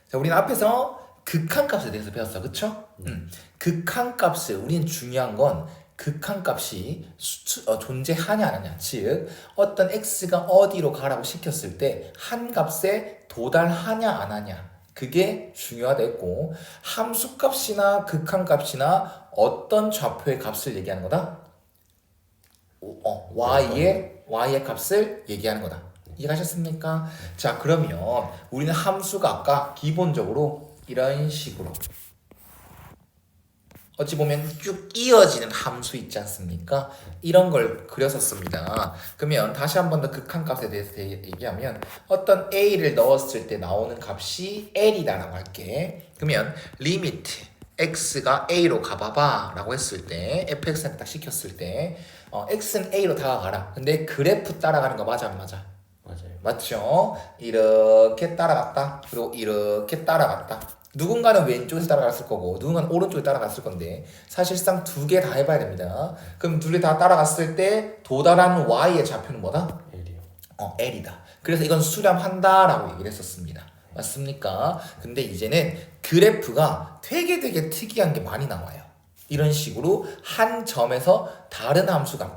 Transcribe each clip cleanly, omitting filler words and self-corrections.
자, 우리는 앞에서 극한값에 대해서 배웠어, 그쵸? 극한값을 우리는 중요한 건 극한값이 존재하냐 안 하냐, 즉 어떤 x가 어디로 가라고 시켰을 때 한 값에 도달하냐 안 하냐, 그게 중요하다 했고, 함수값이나 극한값이나 어떤 좌표의 값을 얘기하는 거다? y의 값을 얘기하는 거다. 이해가셨습니까? 자, 그러면 우리는 함수가 아까 기본적으로 이런 식으로 어찌 보면 쭉 이어지는 함수 있지 않습니까? 이런 걸 그렸었습니다. 그러면 다시 한 번 더 극한값에 대해서 얘기하면 어떤 a를 넣었을 때 나오는 값이 l이다라고 할게. 그러면 리미트 x가 a로 가봐봐 라고 했을 때 fx한테 딱 시켰을 때 x는 a로 다가가라. 근데 그래프 따라가는 거 맞아 안 맞아? 맞아요. 맞죠? 이렇게 따라갔다. 그리고 이렇게 따라갔다. 누군가는 왼쪽에서 따라갔을 거고 누군가는 오른쪽에 따라갔을 건데 사실상 두 개 다 해봐야 됩니다. 그럼 두 개 다 따라갔을 때 도달하는 y의 좌표는 뭐다? L이요. L이다. 그래서 이건 수렴한다라고 얘기를 했었습니다. 맞습니까? 근데 이제는 그래프가 되게 특이한 게 많이 나와요. 이런 식으로 한 점에서 다른 함수가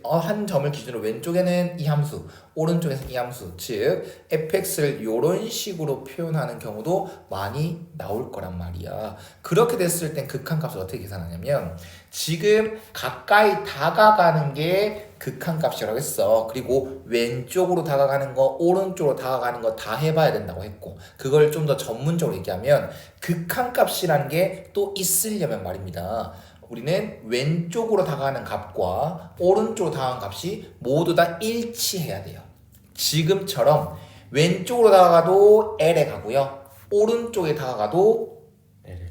한 점을 기준으로 왼쪽에는 이 함수, 오른쪽에서 이 함수, 즉 fx를 이런 식으로 표현하는 경우도 많이 나올 거란 말이야. 그렇게 됐을 땐 극한값을 어떻게 계산하냐면 지금 가까이 다가가는 게 극한값이라고 했어. 그리고 왼쪽으로 다가가는 거, 오른쪽으로 다가가는 거 다 해봐야 된다고 했고, 그걸 좀 더 전문적으로 얘기하면 극한값이라는 게 또 있으려면 말입니다. 우리는 왼쪽으로 다가가는 값과 오른쪽으로 다가가는 값이 모두 다 일치해야 돼요. 지금처럼 왼쪽으로 다가가도 L에 가고요, 오른쪽에 다가가도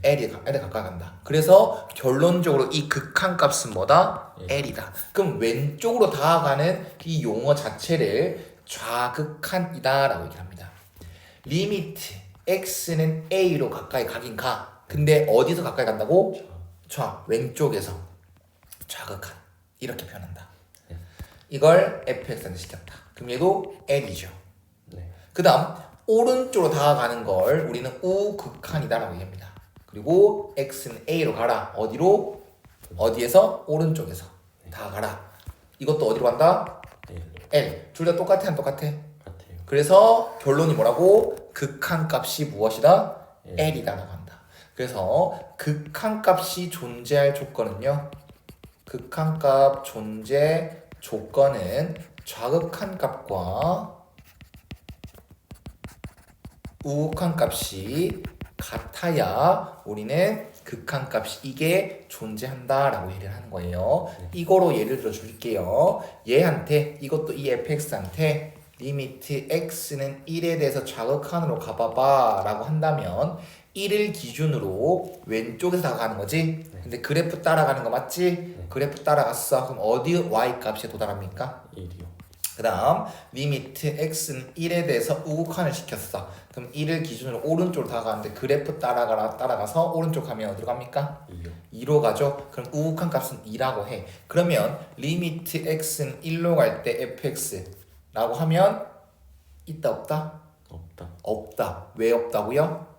L에 가까이 간다. 그래서 결론적으로 이 극한값은 뭐다? L이다. 그럼 왼쪽으로 다가가는 이 용어 자체를 좌극한이다 라고 얘기를 합니다. 리미트 x는 a로 가까이 가긴 가. 근데 어디서 가까이 간다고? 왼쪽에서 좌극한. 이렇게 표현한다. 이걸 fx한테 시켰다. 그럼 얘도 L이죠. 그 다음 오른쪽으로 다가가는 걸 우리는 우극한이다 라고 얘기합니다. 그리고 x는 a로 가라. 어디로? 어디에서? 오른쪽에서 다가가라. 이것도 어디로 간다? L. 둘 다 똑같아 안 똑같아? 같아요. 그래서 결론이 뭐라고? 극한값이 무엇이다? L이다 라고 한다. 그래서 극한값이 존재할 조건은요, 극한값 존재 조건은 좌극한값과 우극한값이 같아야 우리는 극한값이 이게 존재한다라고 얘기를 하는 거예요. 이거로 예를 들어 줄게요. 얘한테, 이것도 이 fx한테 리미트 x는 1에 대해서 좌극한으로 가봐봐 라고 한다면 1을 기준으로 왼쪽에서 다가가는 거지. 근데 그래프 따라가는 거 맞지? 그래프 따라갔어. 그럼 어디 y 값에 도달합니까? 1이요. 그 다음 리미트 x는 1에 대해서 우극한을 시켰어. 그럼 1을 기준으로 오른쪽으로 다가가는데 그래프 따라가서 오른쪽 가면 어디로 갑니까? 2요. 2로 가죠. 그럼 우극한 값은 2라고 해. 그러면 리미트 x는 1로 갈 때 fx라고 하면 있다 없다? 없다. 없다. 왜 없다고요?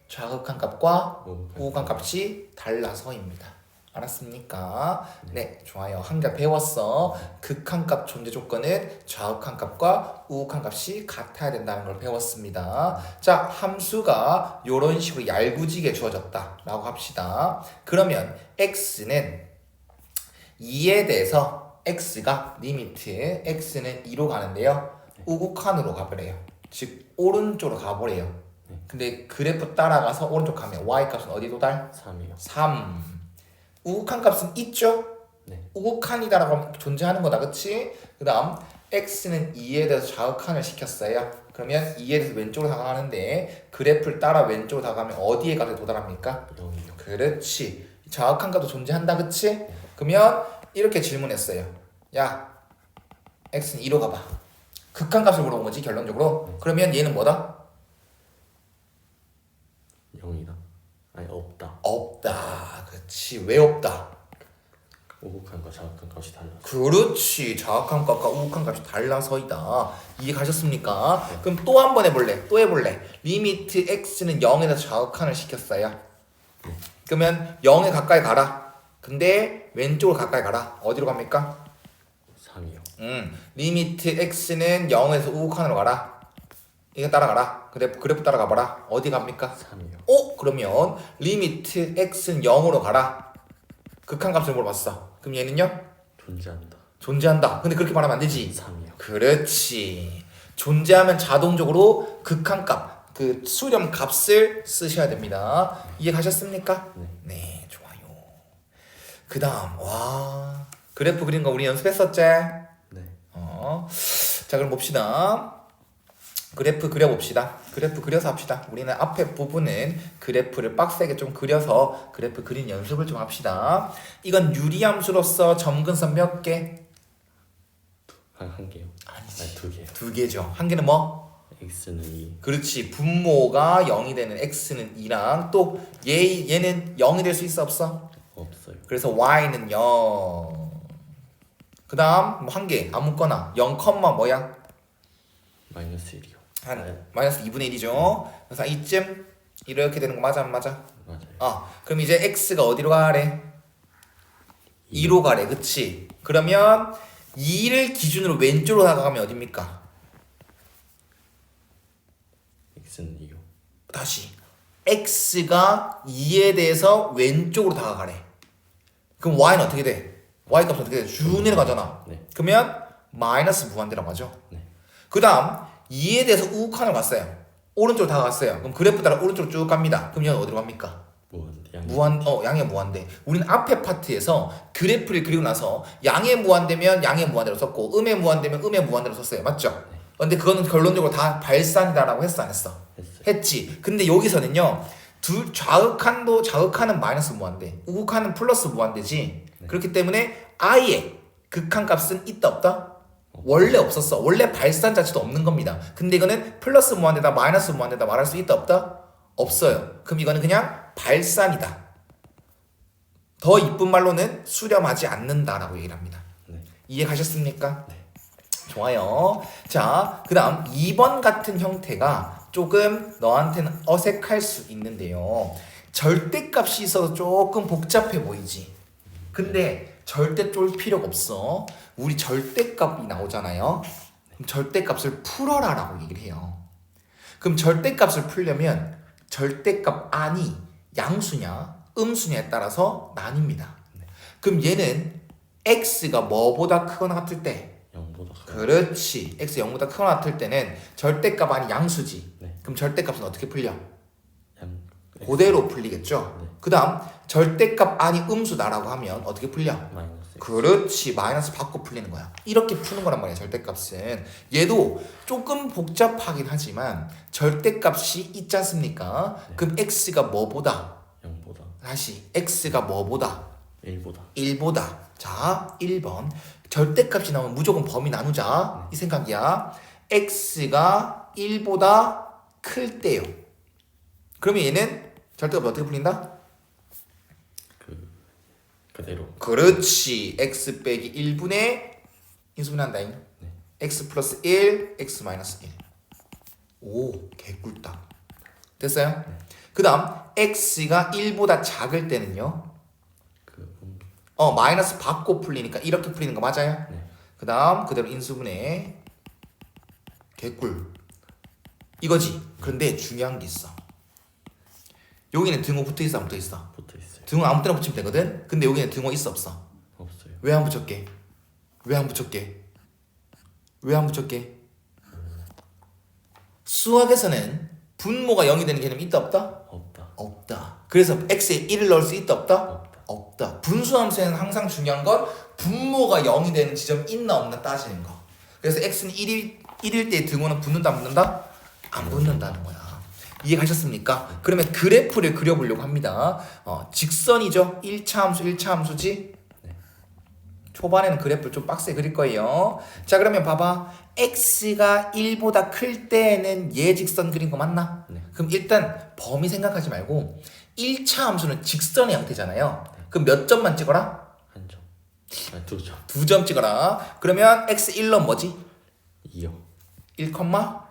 좌극한 값과 우극한 우극한 값이 달라서입니다. 알았습니까? 네, 좋아요. 한글 배웠어. 극한값 존재 조건은 좌극한 값과 우극한 값이 같아야 된다는 걸 배웠습니다. 자, 함수가 이런 식으로 얄궂게 주어졌다 라고 합시다. 그러면 x는 2에 대해서 x가 리미트 x는 2로 가는데요, 우극한으로 가버려요. 즉 오른쪽으로 가버려요. 근데 그래프 따라가서 오른쪽 가면 y 값은 어디 도달? 3이요. 3. 우극한 값은 있죠? 네. 우극한이다라고 하면 존재하는 거다, 그치? 그 다음 x는 2에 대해서 좌극한을 시켰어요. 그러면 2에 대해서 왼쪽으로 다가가는데 그래프를 따라 왼쪽으로 다가가면 어디에 값에 도달합니까? 0이요. 그렇지. 좌극한 값도 존재한다, 그치? 그러면 이렇게 질문했어요. 야, x는 2로 가봐. 극한 값을 물어본 거지 결론적으로. 그러면 얘는 뭐다? 0이다. 아니 없다. 없다. 그렇지. 왜 없다? 오곡한과 자극한 값이 달라서. 그렇지. 자극한 값과 우극한 값이 달라서이다. 이해 가셨습니까? 그럼 또 한 번 해볼래? 또 해볼래? 리미트 x는 0에서 자극한을 시켰어요. 그러면 0에 가까이 가라. 근데 왼쪽으로 가까이 가라. 어디로 갑니까? 3이요. 리미트 x는 0에서 우극한으로 가라. 이거 따라가라. 그래프 따라가봐라. 어디 갑니까? 3이요. 그러면 리미트 x는 0으로 가라. 극한값을 물어봤어. 그럼 얘는요? 존재한다. 존재한다. 근데 그렇게 말하면 안 되지. 3이요. 그렇지. 존재하면 자동적으로 극한값, 그 수렴 값을 쓰셔야 됩니다. 이해 가셨습니까? 네. 네, 좋아요. 그 다음, 와, 그래프 그린 거 우리 연습했었지? 네. 자, 그럼 봅시다. 그래프 그려봅시다. 그래프 그려서 합시다. 우리는 앞에 부분은 그래프를 빡세게 좀 그려서 그래프 그린 연습을 좀 합시다. 이건 유리함수로서 점근선 몇 개? 한 개요. 아니지. 두 개요. 두 개죠. 한 개는 뭐? x는 2. 그렇지. 분모가 0이 되는 x는 2랑 또 얘는 0이 될 수 있어 없어? 없어요. 그래서 y는 0. 그 다음 뭐 한 개 아무거나 0, 뭐야? 마이너스 1이요. 한 마이너스 2분의 1이죠. 그래서 이쯤 이렇게 되는 거 맞아 안 맞아? 맞아요. 그럼 이제 x가 어디로 가래? 2로 가래. 그치? 그러면 2를 기준으로 왼쪽으로 다가가면 어딥니까? x는 2요. 다시 x가 2에 대해서 왼쪽으로 다가가래. 그럼 y는 어떻게 돼? y 값은 어떻게 돼? 쭉 내려가잖아. 네. 그러면 마이너스 무한대라고 하죠. 네. 그 다음 2에 대해서 우극한을 갔어요. 오른쪽으로 다가갔어요. 그럼 그래프 따라 오른쪽으로 쭉 갑니다. 그럼 얘는 어디로 갑니까? 양의 무한대. 우리는 앞에 파트에서 그래프를 그리고 나서 양의 무한대면 양의 무한대로 썼고 음의 무한대면 음의 무한대로 썼어요. 맞죠? 네. 근데 그거는 결론적으로 다 발산이다라고 했어 안 했어? 했어요. 했지. 근데 여기서는요. 둘 자극하는 마이너스 무한대, 우극하는 플러스 무한대지. 네. 그렇기 때문에 아예 극한값은 있다 없다? 원래 없었어. 원래 발산 자체도 없는 겁니다. 근데 이거는 플러스 무한대다 마이너스 무한대다 말할 수 있다 없다? 없어요. 그럼 이거는 그냥 발산이다. 더 이쁜 말로는 수렴하지 않는다라고 얘기를 합니다. 네. 이해 가셨습니까? 네. 좋아요. 자, 그 다음 2번 같은 형태가 조금 너한테는 어색할 수 있는데요. 절대값이 있어서 조금 복잡해 보이지. 근데 절대 쫄 필요가 없어. 우리 절대값이 나오잖아요. 그럼 절대값을 풀어라라고 얘기를 해요. 그럼 절대값을 풀려면 절대값 안이 양수냐 음수냐에 따라서 나뉩니다. 그럼 얘는 x가 뭐보다 크거나 같을 때 0보다 그렇지. x 0보다 크거나 같을 때는 절대값 안이 양수지. 네. 그럼 절대값은 어떻게 풀려? 양 그대로 풀리겠죠. 네. 그 다음 절대값 안이 음수다라고 하면 어떻게 풀려? 마이너스 x. 그렇지. 마이너스 받고 풀리는 거야. 이렇게 푸는 거란 말이야. 절대값은. 얘도 조금 복잡하긴 하지만 절대값이 있지 않습니까? 네. 그럼 x가 뭐보다? 0보다 다시 x가 뭐보다? 1보다 1보다. 자, 1번. 절대값이 나오면 무조건 범위 나누자. 이 생각이야. x가 1보다 클 때요. 그러면 얘는 절대값이 어떻게 풀린다? 그대로. 그렇지. x 빼기 1분의 인수분해한다잉. 네. x 플러스 1, x 마이너스 1. 오, 개꿀딱. 됐어요? 네. 그 다음 x가 1보다 작을 때는요. 마이너스 받고 풀리니까 이렇게 풀리는 거 맞아요? 네. 그 다음 그대로 인수분해. 개꿀. 이거지. 그런데 중요한 게 있어. 여기는 등호 붙어있어 안 붙어있어? 붙어있어요. 등호 아무 때나 붙이면 되거든? 근데 여기는 등호 있어 없어? 없어요. 왜 안 붙였게? 왜 안 붙였게? 왜 안 붙였게? 수학에서는 분모가 0이 되는 개념이 있다 없다? 없다. 없다. 그래서 x에 1을 넣을 수 있다 없다? 없다. 없다. 분수함수에는 항상 중요한 건 분모가 0이 되는 지점 있나 없나 따지는 거. 그래서 x는 1일 때 등호는 붙는다 안 붙는다? 안 붙는다는 거야. 이해 가셨습니까? 그러면 그래프를 그려보려고 합니다. 직선이죠. 1차 함수 1차 함수지. 네. 초반에는 그래프를 좀 빡세게 그릴 거예요. 자, 그러면 봐봐. x가 1보다 클 때는 얘 직선 그린 거 맞나? 네. 그럼 일단 범위 생각하지 말고 1차 함수는 직선의 형태잖아요. 그럼 몇 점만 찍어라? 한 점. 아, 2점. 2점 찍어라. 그러면 x 1은 뭐지? 2요. 1, 1,2.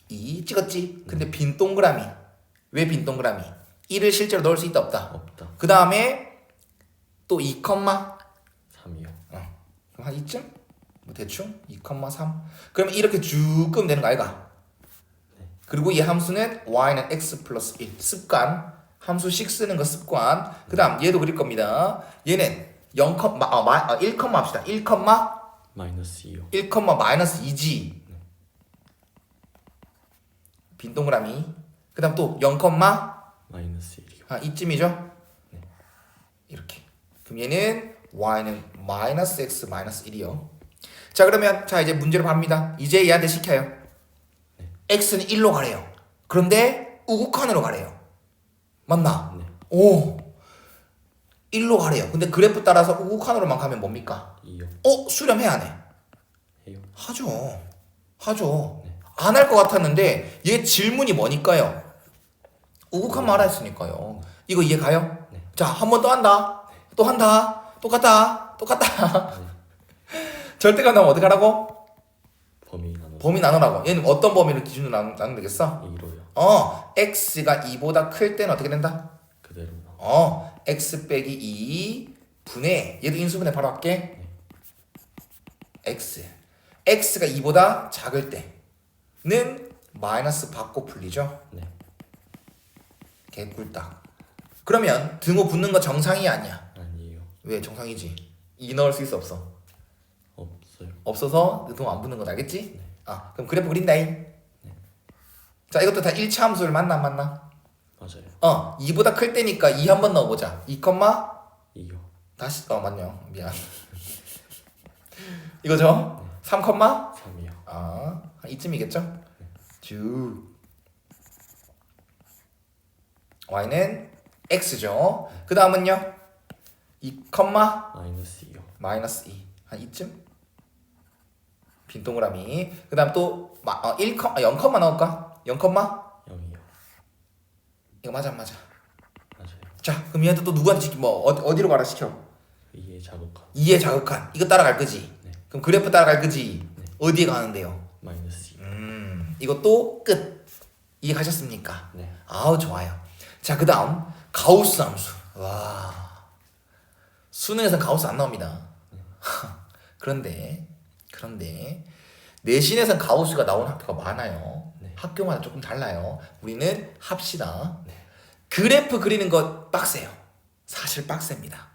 2 찍었지? 근데 빈 동그라미. 왜 빈 동그라미? 1을 실제로 넣을 수 있다 없다? 없다. 그 다음에 또 2, 3이요. 그럼 한 이쯤? 뭐 대충 2,3. 그러면 이렇게 쭉 끄면 되는 거 아이가? 그리고 이 함수는 y는 x 플러스 1 습관. 함수식 쓰는 거 습관. 그 다음 얘도 그릴 겁니다. 얘는 1, 합시다. 1, 마이너스 2요. 1, 마이너스 2지. 빈 동그라미. 그 다음 또 0, 마이너스 1이요. 이쯤이죠? 이렇게. 그럼 얘는 y는 마이너스 x 마이너스 1이요. 자 그러면 자 이제 문제로 갑니다. 이제 얘한테 시켜요. x는 1로 가래요. 그런데 우극한으로 가래요. 맞나? 네. 오 1로 가래요. 근데 그래프 따라서 우극한으로만 가면 뭡니까? 2요. 수렴해야 하네. 해요. 하죠. 안 할 것 같았는데 얘 질문이 뭐니까요? 우극한만 알아 했으니까요. 이거 이해 가요? 네. 자, 한 번 더 한다. 또 한다. 똑같다. 절대가 나오면 어떻게 하라고? 범위 나누라고. 얘는 어떤 범위를 기준으로 나누면 되겠어? 2로요. x가 2보다 클 때는 어떻게 된다? 그대로. x 빼기 2 분의 얘도 인수분해 바로 할게. x가 2보다 작을 때는 마이너스 받고 풀리죠. 네. 개꿀딱. 그러면 등호 붙는 거 정상이 아니야. 아니에요. 왜 정상이지? 2 넣을 수 있어 없어? 없어요. 없어서 등호 안 붙는 건 알겠지? 그럼 그래프 그린다잉. 자 이것도 다 1차 함수를 만나 안 만나? 맞아요. 2보다 클 때니까 2 한번 넣어보자. 2, 2요. 다시 맞네요. 미안. 이거죠? 3, 3이요. 한 이쯤이겠죠? 쭉 y는 x죠. 그 다음은요? 2, 마이너스 2요. 마이너스 2. 한 이쯤? 빈 동그라미. 그 다음 또 0, 넣을까? 0, 0이요. 이거 맞아 안 맞아? 맞아요. 자 그럼 얘한테 또 누구한테 시키 어디로 가라 시켜? 2의 자극한. 2의 자극한. 이거 따라갈 거지? 네. 그럼 그래프 따라갈 거지? 네. 어디에 가는데요? 마이너스 2. 이것도 끝. 이해가셨습니까? 네. 아우 좋아요. 자 그 다음 가우스 함수. 와 수능에선 가우스 안 나옵니다. 그런데 내신에선 가우스가 나오는 학교가 많아요. 네. 학교마다 조금 달라요. 우리는 합시다. 그래프 그리는 거 빡세요. 사실 빡셉니다.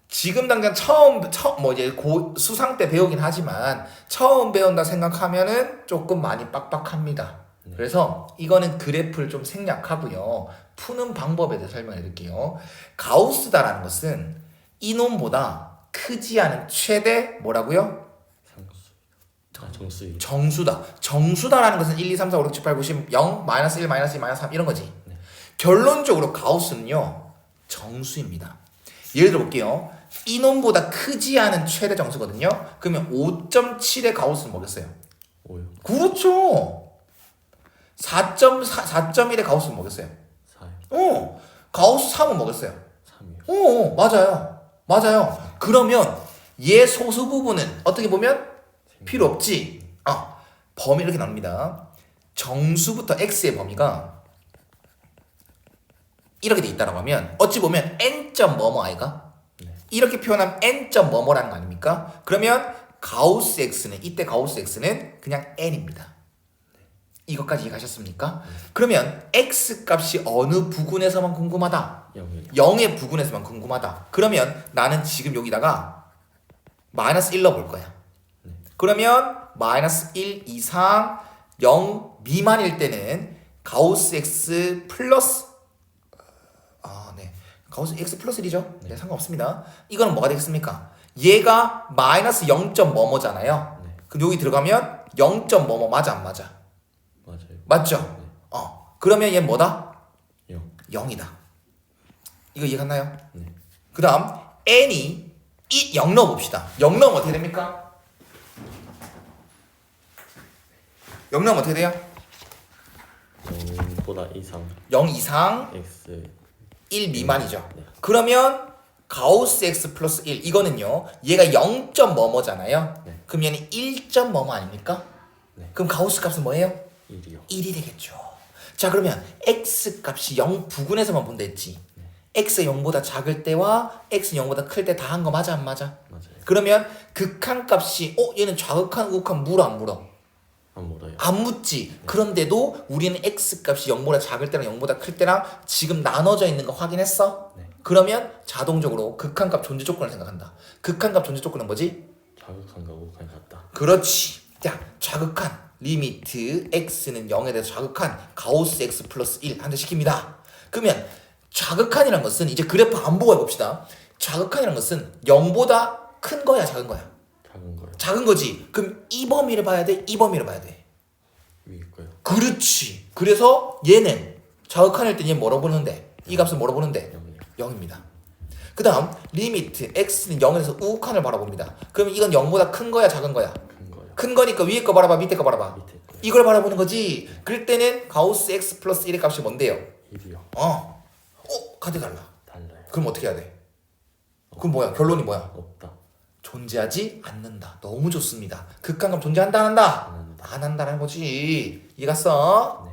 지금 당장 처음 뭐 이제 수상 때 배우긴 하지만 처음 배운다 생각하면은 조금 많이 빡빡합니다. 그래서 이거는 그래프를 좀 생략하고요. 푸는 방법에 대해 설명해 드릴게요. 가우스다라는 것은 이놈보다 크지 않은 최대 뭐라고요? 정수요. 정수다. 정수다라는 것은 1, 2, 3, 4, 5, 6, 7, 8, 9, 10, 0, 마이너스 1, 마이너스 2, 마이너스 3 이런 거지. 네. 결론적으로 가우스는요. 정수입니다. 예를 들어 볼게요. 이놈보다 크지 않은 최대 정수거든요. 그러면 5.7의 가우스는 뭐겠어요? 5요. 그렇죠. 4.1의 가우스는 뭐겠어요? 4요. 가우스 3은 뭐겠어요? 3이요. 맞아요. 그러면 얘 소수 부분은 어떻게 보면 필요 없지. 범위 이렇게 나옵니다. 정수부터 x의 범위가 이렇게 돼 있다라고 하면 어찌 보면 n. 뭐뭐 아이가? 네. 이렇게 표현하면 n. 뭐뭐라는 거 아닙니까? 그러면 가우스 x는 이때 가우스 x는 그냥 n입니다. 이것까지 이해가셨습니까? 그러면 x 값이 어느 부근에서만 궁금하다? 0이요. 0의 부근에서만 궁금하다. 그러면 나는 지금 여기다가 마이너스 1 넣어볼 거야. 그러면 마이너스 1 이상 0 미만일 때는 가우스 x 플러스 가우스 x 플러스 1이죠? 네, 상관없습니다. 이거는 뭐가 되겠습니까? 얘가 마이너스 0. 뭐뭐잖아요. 네. 그럼 여기 들어가면 0. 뭐뭐 맞아 안 맞아? 맞아요. 맞죠? 네. 그러면 얘 뭐다? 0. 0이다. 이거 이해갔나요? 네. 그 다음 n이 0 넣어봅시다. 0 넣으면 어떻게 됩니까? 0 넣으면 어떻게 돼요? 0보다 이상 0 이상 x 1 미만이죠. 네. 그러면 가우스 x 플러스 1 이거는요. 얘가 0. 뭐뭐잖아요. 네. 그럼 얘는 1. 뭐뭐 아닙니까? 네. 그럼 가우스 값은 뭐예요? 1이요. 1이 되겠죠. 자 그러면 x 값이 0 부근에서만 본다 했지. x가 0보다 작을 때와 x는 0보다 클 때 다 한 거 맞아 안 맞아? 맞아요. 그러면 극한 값이 얘는 좌극한 우극한 물어 안 물어? 안 물어요. 안 묻지. 그런데도 우리는 x 값이 0보다 작을 때랑 0보다 클 때랑 지금 나눠져 있는 거 확인했어? 네. 그러면 자동적으로 극한값 존재 조건을 생각한다. 극한값 존재 조건은 뭐지? 자극한가 우극한이 같다. 그렇지. 자, 자극한 리미트 x는 0에 대해서 자극한 가우스 x 플러스 1 한대 시킵니다. 그러면 자극한이란 것은 이제 그래프 안 보고 해봅시다. 자극한이란 것은 0보다 큰 거야 작은 거야? 작은 거요. 작은 거지. 그럼 이 범위를 봐야 돼? 이 범위를 봐야 돼? 위 거요. 그렇지. 그래서 얘는 자극한일 때 얘는 뭐로 보는데? 이 값은 뭐로 보는데? 0이요. 0입니다. 그 다음 리미트 x는 0에서 우극한을 바라봅니다. 그럼 이건 0보다 큰 거야 작은 거야? 큰 거요. 큰 거니까 위에 거 바라봐 밑에 거 바라봐. 밑에 거요. 이걸 바라보는 거지. 그럴 때는 가우스 x 플러스 1의 값이 뭔데요? 1이요. 같아 달라. 달라요. 그럼 어떻게 해야 돼? 그럼 뭐야? 결론이 뭐야? 없다. 존재하지 않는다. 너무 좋습니다. 극한감 존재한다 안 한다? 안 한다. 안 한다는 거지. 이해갔어? 네.